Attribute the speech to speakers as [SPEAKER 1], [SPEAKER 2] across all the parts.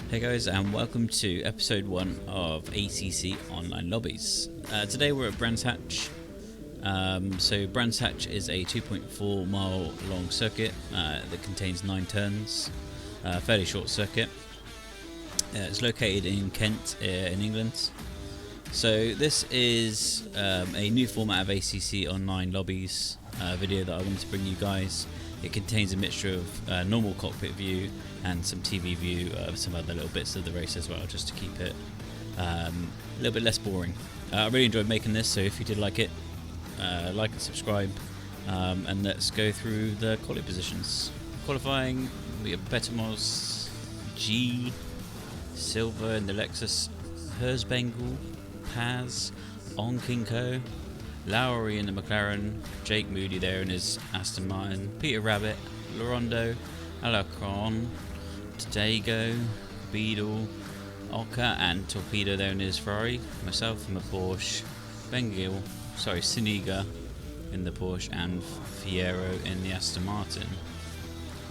[SPEAKER 1] Hey guys, and welcome to episode 1 of ACC Online Lobbies. Today we're at Brands Hatch. So Brands Hatch is a 2.4 mile long circuit that contains 9 turns, fairly short circuit. It's located in Kent in England. So this is a new format of ACC Online Lobbies video that I wanted to bring you guys. It contains a mixture of normal cockpit view and some TV view of some other little bits of the race as well, just to keep it a little bit less boring. I really enjoyed making this, so if you did like it, like and subscribe, and let's go through the quality positions. Qualifying, we have Betamos, G, Silver in the Lexus, Herzbengal, Paz, Onkinko, Lowry in the McLaren, Jake Moody there in his Aston Martin, Peter Rabbit, Lorondo, Alacron, Tadego, Beadle, Oka and Torpedo there in his Ferrari, myself in the Porsche, Siniga in the Porsche and Fiero in the Aston Martin.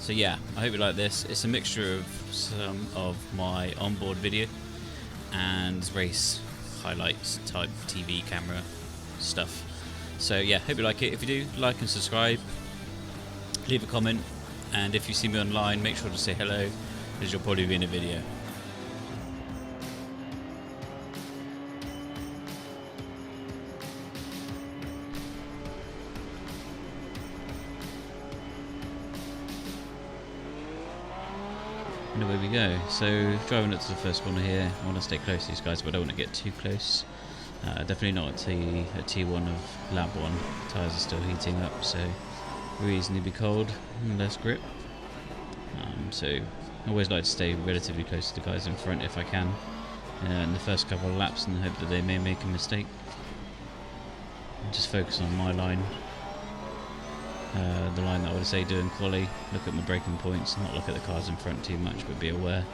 [SPEAKER 1] So yeah, I hope you like this. It's a mixture of some of my onboard video and race highlights type TV camera stuff. So yeah, hope you like it. If you do, like and subscribe, leave a comment, and if you see me online, make sure to say hello, as you'll probably be in a video. And away we go. So driving up to the first corner here, I want to stay close to these guys, but I don't want to get too close. Definitely not a T1 of Lab 1. Tyres are still heating up, so reasonably cold and less grip. So I always like to stay relatively close to the guys in front if I can in the first couple of laps, and hope that they may make a mistake. And just focus on my line, the line that I would say do in quali. Look at my braking points, not look at the cars in front too much, but be aware,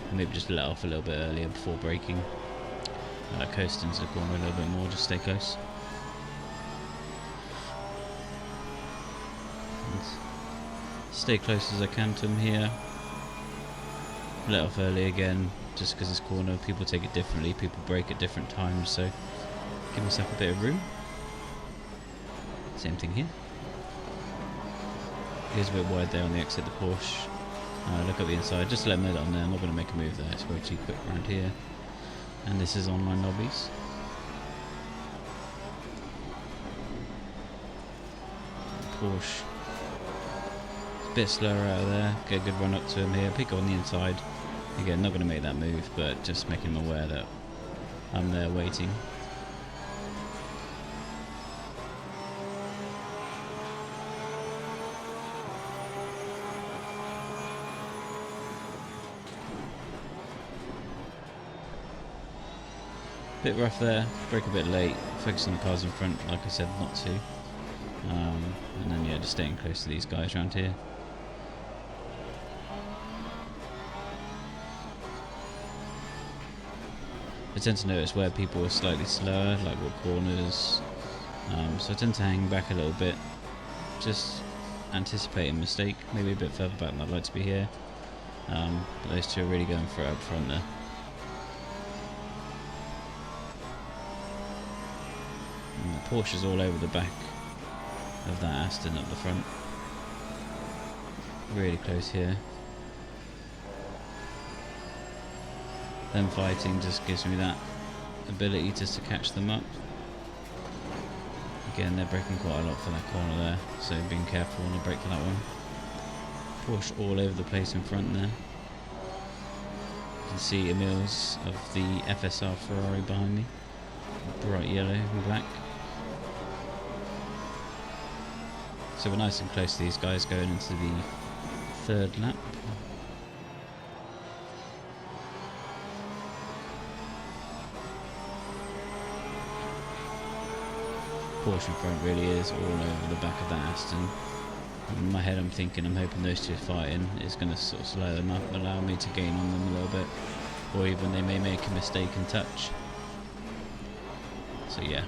[SPEAKER 1] and maybe just let off a little bit earlier before braking. Coast into the corner a little bit more, just stay close. And stay close as I can to them here. Let off early again, just because this corner, people take it differently, people brake at different times, so give myself a bit of room. Same thing here. Here's a bit wide there on the exit of the Porsche. Look at the inside, just let them know that I'm there. I'm not going to make a move there, it's way too quick around here. And this is Online Lobbies. Porsche. It's a bit slower out of there. Get a good run up to him here. Pick on the inside. Again, not going to make that move, but just making him aware that I'm there waiting. Bit rough there, brake a bit late, focus on the cars in front, like I said, not to. And then yeah, just staying close to these guys around here. I tend to notice where people are slightly slower, like what corners. So I tend to hang back a little bit, just anticipating a mistake, maybe a bit further back than I'd like to be here. But those two are really going for it up front there. Porsche's all over the back of that Aston up the front. Really close here. Them fighting just gives me that ability just to catch them up. Again, they're braking quite a lot for that corner there, so being careful when I brake for that one. Porsche all over the place in front there. You can see Emil's of the FSR Ferrari behind me. Bright yellow and black. So we're nice and close to these guys going into the third lap. Porsche in front really is all over the back of that Aston. In my head I'm hoping those two fighting is going to sort of slow them up and allow me to gain on them a little bit. Or even they may make a mistake and touch. So yeah,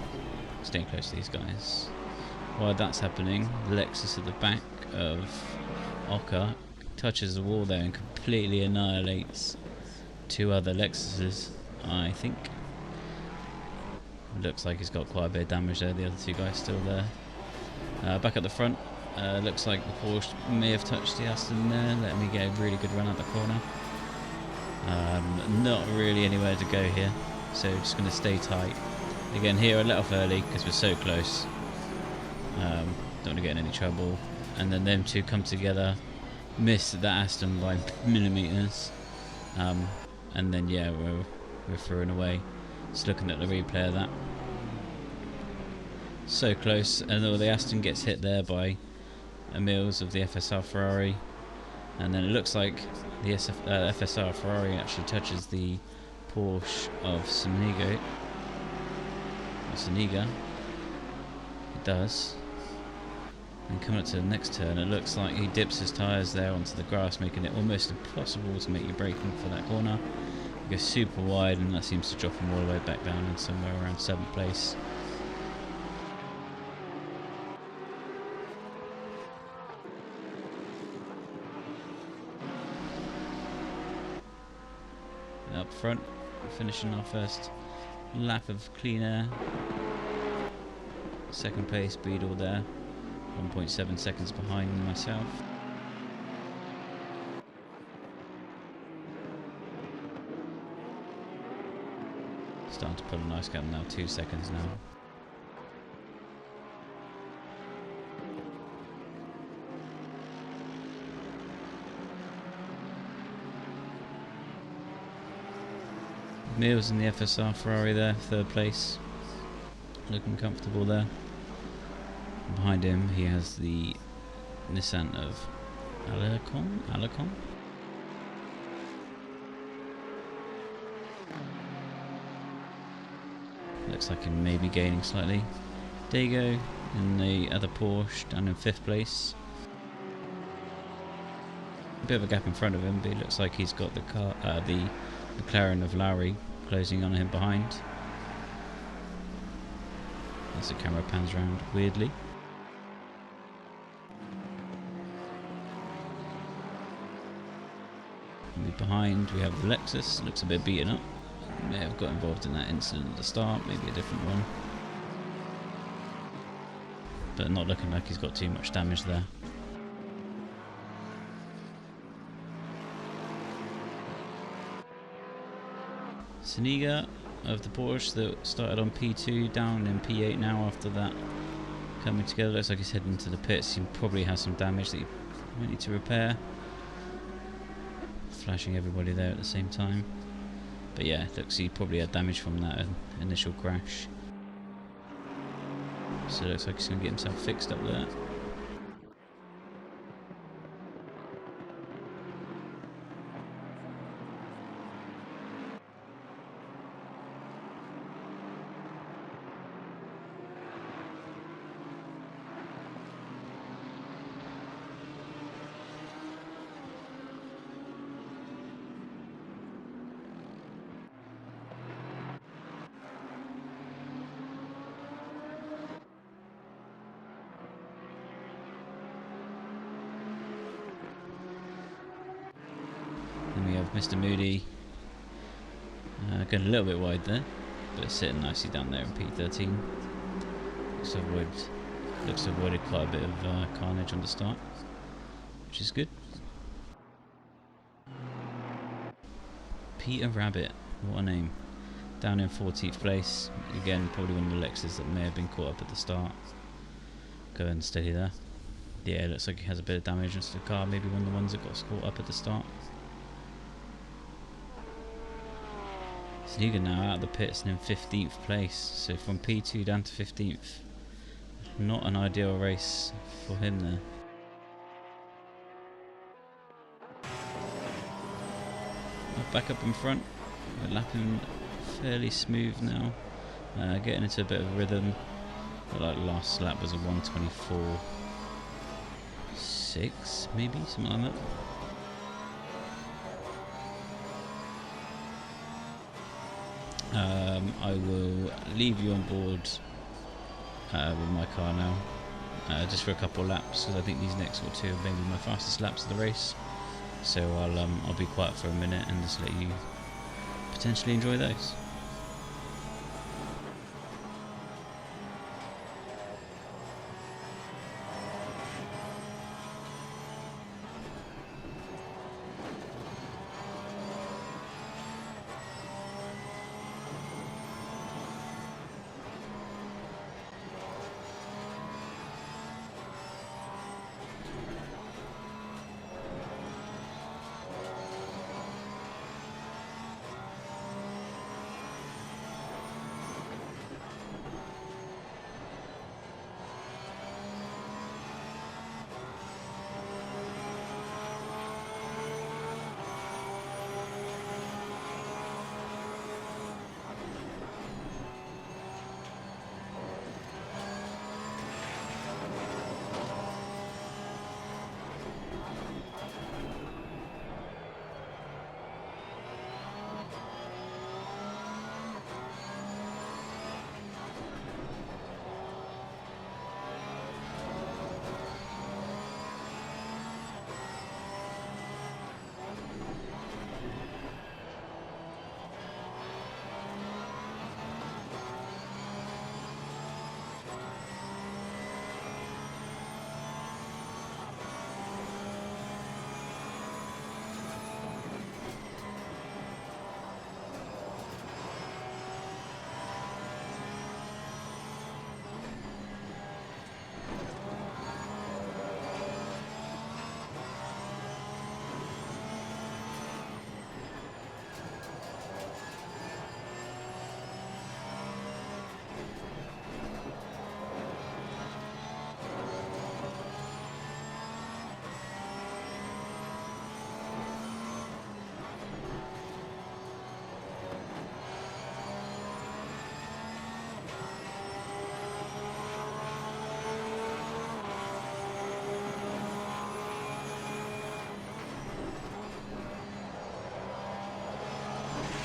[SPEAKER 1] staying close to these guys. While that's happening, the Lexus at the back of Oka touches the wall there and completely annihilates two other Lexuses, I think. Looks like he's got quite a bit of damage there. The other two guys still there. Back at the front, looks like the Porsche may have touched the Aston there, letting me get a really good run out the corner. Not really anywhere to go here, so just going to stay tight. Again, here I let off early because we're so close. Don't want to get in any trouble. And then them two come together, miss that Aston by millimeters, and then yeah, we're thrown away. Just looking at the replay of that. So close, and the Aston gets hit there by a Mills of the FSR Ferrari, and then it looks like the FSR Ferrari actually touches the Porsche of Soniga. It does. And coming up to the next turn, it looks like he dips his tyres there onto the grass, making it almost impossible to make your braking for that corner. He goes super wide, and that seems to drop him all the way back down in somewhere around 7th place. Up front, finishing our first lap of clean air. 2nd place, Beadle there, 1.7 seconds behind myself. Starting to pull a nice gap now, 2 seconds now. Mills in the FSR Ferrari there, 3rd place. Looking comfortable there. And behind him he has the Nissan of Alicon. Looks like he may be gaining slightly. Dago in the other Porsche down in 5th place. A bit of a gap in front of him, but it looks like he's got the McLaren of Lowry closing on him behind. As the camera pans around weirdly. And behind we have the Lexus, looks a bit beaten up. May have got involved in that incident at the start, maybe a different one. But not looking like he's got too much damage there. Soniga of the Porsche that started on P2 down in P8 now after that coming together. Looks like he's heading to the pits. He probably has some damage that he might need to repair. Flashing everybody there at the same time. But yeah, looks he probably had damage from that initial crash. So it looks like he's going to get himself fixed up there. Then we have Mr. Moody going a little bit wide there, but sitting nicely down there in P13. Looks to have avoided quite a bit of carnage on the start, which is good. Peter Rabbit, what a name. Down in 14th place. Again, probably one of the Lexus that may have been caught up at the start. Going steady there. Yeah, it looks like he has a bit of damage onto the car, maybe one of the ones that got caught up at the start. Soniga now out of the pits and in 15th place, so from P2 down to 15th. Not an ideal race for him there. Back up in front, we're lapping fairly smooth now, getting into a bit of a rhythm. But like last lap was a 1:24.6 maybe, something like that. I will leave you on board with my car now, just for a couple of laps, because I think these next two are maybe my fastest laps of the race. So I'll be quiet for a minute and just let you potentially enjoy those.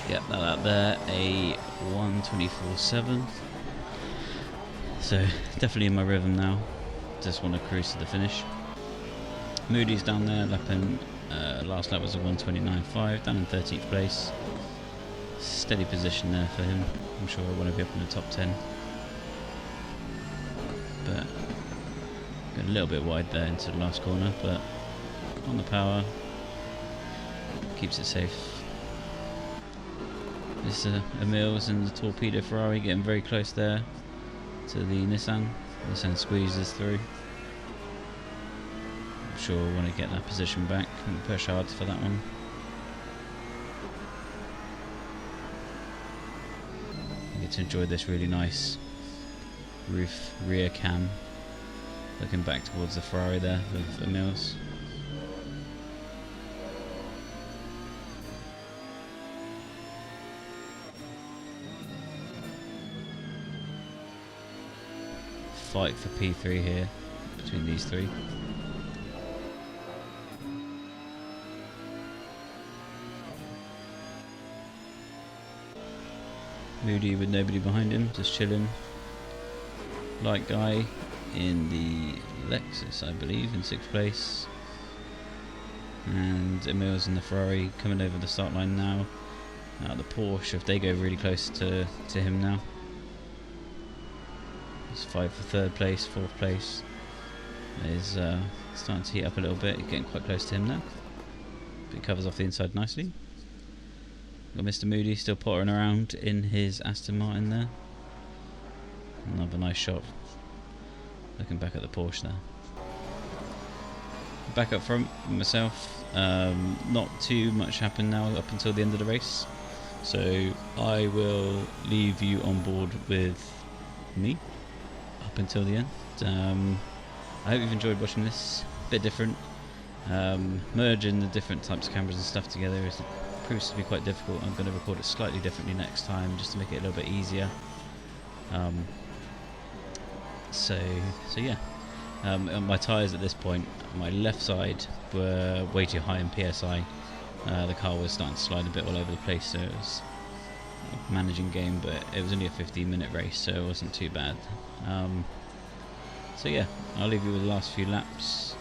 [SPEAKER 1] Yep, that out there, a 1:24.7. So definitely in my rhythm now. Just want to cruise to the finish. Moody's down there, lapping. Last lap was a 1:29.5, down in 13th place. Steady position there for him. I'm sure I want to be up in the top 10. But got a little bit wide there into the last corner, but on the power, keeps it safe. This Emils and the Torpedo Ferrari getting very close there to the Nissan. Nissan squeezes through. I'm sure I want to get that position back and push hard for that one. I get to enjoy this really nice roof rear cam, looking back towards the Ferrari there with Emils. Fight for P3 here between these three. Moody with nobody behind him, just chilling. Light guy in the Lexus, I believe, in 6th place. And Emil's in the Ferrari coming over the start line now. The Porsche, if they go really close to him now. It's 5 for 3rd place, 4th place is starting to heat up a little bit, getting quite close to him now. But it covers off the inside nicely. Got Mr. Moody still pottering around in his Aston Martin there. Another nice shot. Looking back at the Porsche there. Back up front with myself. Not too much happened now up until the end of the race. So I will leave you on board with me up until the end. I hope you've enjoyed watching this. A bit different. Merging the different types of cameras and stuff together proves to be quite difficult. I'm going to record it slightly differently next time just to make it a little bit easier. So yeah. My tyres at this point, my left side were way too high in PSI. The car was starting to slide a bit all over the place, so it was a managing game, but it was only a 15-minute race, so it wasn't too bad. So yeah, I'll leave you with the last few laps.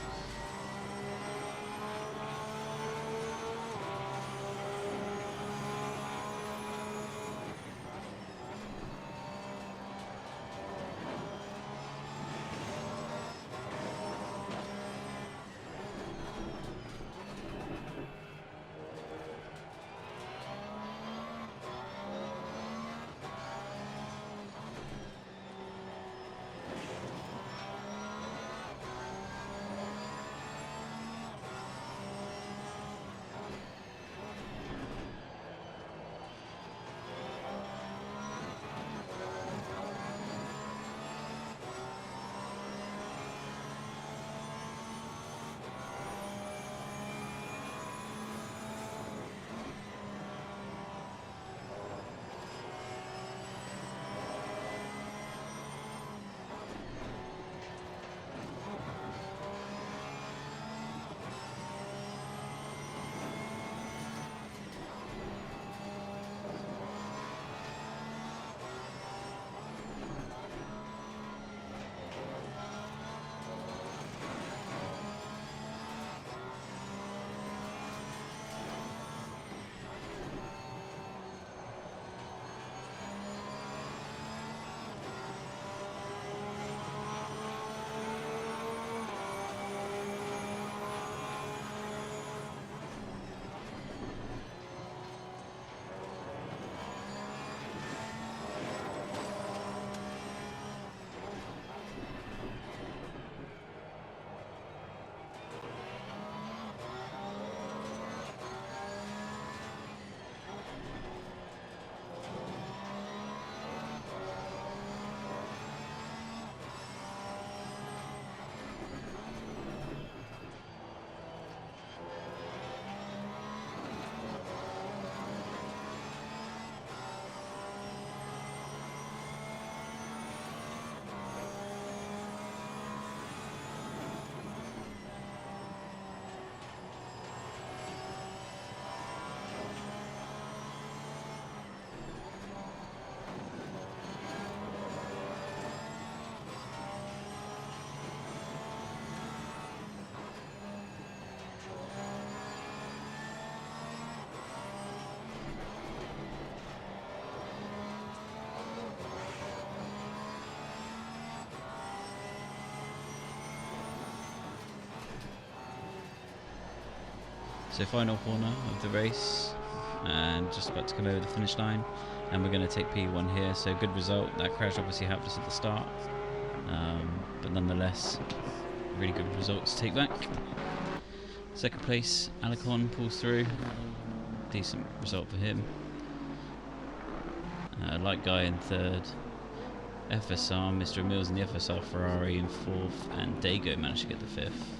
[SPEAKER 1] So final corner of the race, and just about to come over the finish line, and we're going to take P1 here. So good result. That crash obviously helped us at the start, but nonetheless, really good result to take back. Second place, Alicon pulls through. Decent result for him. Light Guy in third. FSR, Mr. Mills in the FSR Ferrari in fourth, and Dago managed to get the fifth.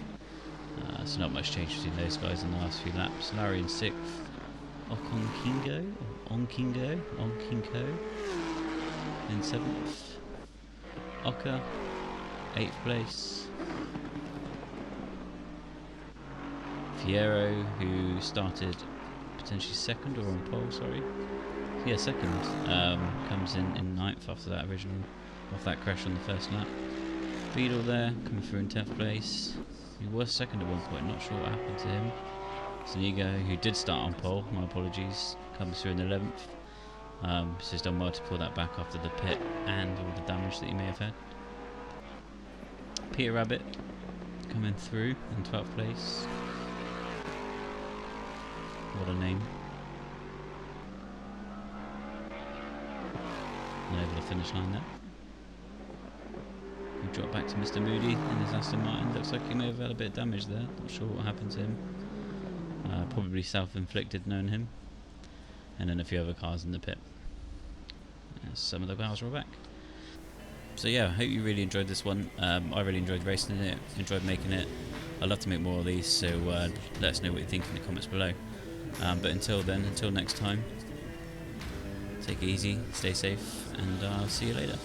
[SPEAKER 1] So not much change between those guys in the last few laps. Larry in sixth. Onkinko in seventh. Oka, eighth place. Fiero, who started potentially second or on pole, sorry. Yeah, second. Comes in ninth after that off that crash on the first lap. Beadle there, coming through in 10th place. He was second at one point, not sure what happened to him. Sonigo, who did start on pole, my apologies, comes through in 11th. So he's done well to pull that back after the pit and all the damage that he may have had. Peter Rabbit coming through in 12th place. What a name. And over the finish line there. We drop back to Mr. Moody in his Aston Martin. Looks like he may have had a bit of damage there. Not sure what happened to him. Probably self-inflicted, knowing him. And then a few other cars in the pit. Some of the cars were back. So yeah, I hope you really enjoyed this one. I really enjoyed racing it, enjoyed making it. I'd love to make more of these, so let us know what you think in the comments below. But until then, until next time, take it easy, stay safe, and I'll see you later.